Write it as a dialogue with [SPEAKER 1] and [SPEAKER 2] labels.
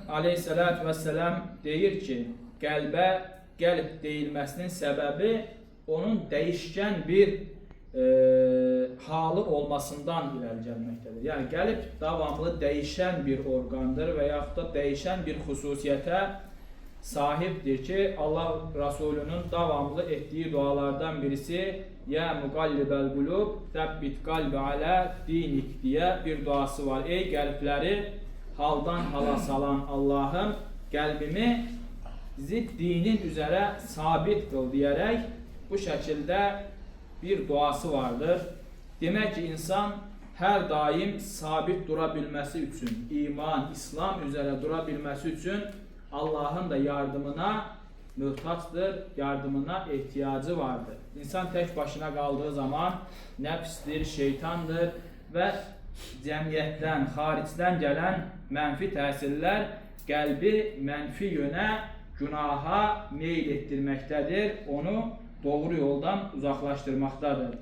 [SPEAKER 1] Aleyhissalatü vesselam deyir ki, qəlbə qəlb deyilməsinin səbəbi onun dəyişkən bir halı olmasından irəli gəlməkdədir. Yəni qəlb davamlı dəyişən bir orqandır və yaxud da dəyişən bir xüsusiyyətə sahibdir ki, Allah Rasulunun davamlı etdiyi dualardan birisi "Ya muqallibəl qulub, təbbit qalbi alə dinik" deyə bir duası var. Ey qəlbləri haldan hala salan Allah'ım, qəlbimi dinin üzərə sabit qıl deyərək bu şəkildə bir duası vardır. Demək ki, insan hər daim sabit dura bilməsi üçün, iman, İslam üzərə dura bilməsi üçün Allah'ın da yardımına möhtacdır, yardımına ehtiyacı vardır. İnsan tək başına qaldığı zaman nəfsdir, şeytandır və cəmiyyətdən, xaricdən gələn mənfi təsirlər qəlbi mənfi yönə, günaha meyl etdirməkdədir, onu doğru yoldan uzaqlaşdırmaqdadır.